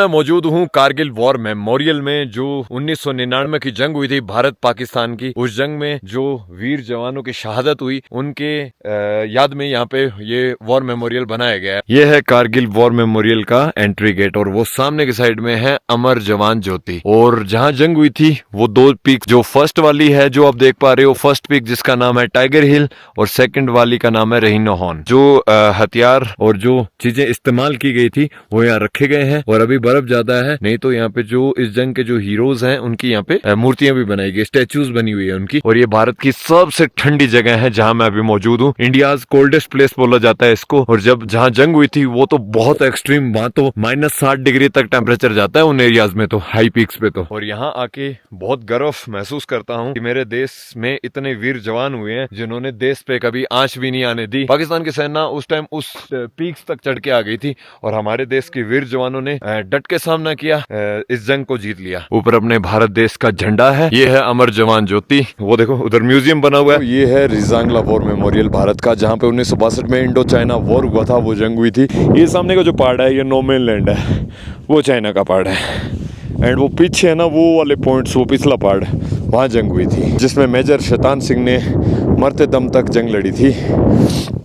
मैं मौजूद हूँ कारगिल वॉर मेमोरियल में, जो 1999 की जंग हुई थी भारत पाकिस्तान की। उस जंग में जो वीर जवानों की शहादत हुई उनके याद में यहाँ पे ये वॉर मेमोरियल बनाया गया है। ये है कारगिल वॉर मेमोरियल का एंट्री गेट और वो सामने की साइड में है अमर जवान ज्योति। और जहाँ जंग हुई थी वो दो पीक, जो फर्स्ट वाली है जो आप देख पा रहे हो, फर्स्ट पीक जिसका नाम है टाइगर हिल और सेकंड वाली का नाम है रहीनो हॉर्न। जो हथियार और जो चीजें इस्तेमाल की गई थी वो यहाँ रखे गए हैं। और अभी बर्फ ज्यादा है, नहीं तो यहाँ पे जो इस जंग के जो हीरोज हैं उनकी यहाँ पे मूर्तियां भी बनाई गई, स्टैचूज बनी हुई है उनकी। और ये भारत की सबसे ठंडी जगह है जहां मैं अभी मौजूद हूँ। इंडियाज कोल्डेस्ट प्लेस बोला जाता है इसको। और जब जहां जंग हुई थी वो तो बहुत एक्सट्रीम, वहां तो -60 डिग्री तक टेम्परेचर जाता है उन एरियाज में, तो हाई पीक्स पे तो। और यहाँ आके बहुत गर्व महसूस करता हूँ कि मेरे देश में इतने वीर जवान हुए हैं जिन्होंने देश पे कभी आंच भी नहीं आने दी। पाकिस्तान की सेना उस टाइम उस पीक्स तक चढ़ के आ गई थी और हमारे देश के वीर जवानों ने डट के सामना किया, इस जंग को जीत लिया। ऊपर अपने भारत देश का झंडा है, ये है अमर जवान ज्योति। वो देखो उधर म्यूजियम बना हुआ है। ये है रिजांगला वॉर मेमोरियल भारत का, जहाँ पे 1962 में इंडो चाइना वॉर हुआ था, वो जंग हुई थी। ये सामने का जो पहाड़ है ये नो मेन लैंड है, वो चाइना का पहाड़ है। एंड वो पीछे है ना वो वाले पॉइंट्स, वो पिछला पहाड़, वहाँ जंग हुई थी जिसमें मेजर शैतान सिंह ने मरते दम तक जंग लड़ी थी।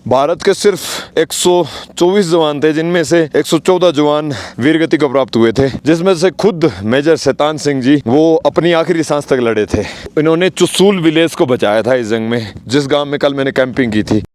भारत के सिर्फ 124 जवान थे, जिनमें से 114 जवान वीरगति को प्राप्त हुए थे, जिसमें से खुद मेजर शैतान सिंह जी वो अपनी आखिरी सांस तक लड़े थे। इन्होंने चुसूल विलेज को बचाया था इस जंग में, जिस गांव में कल मैंने कैंपिंग की थी।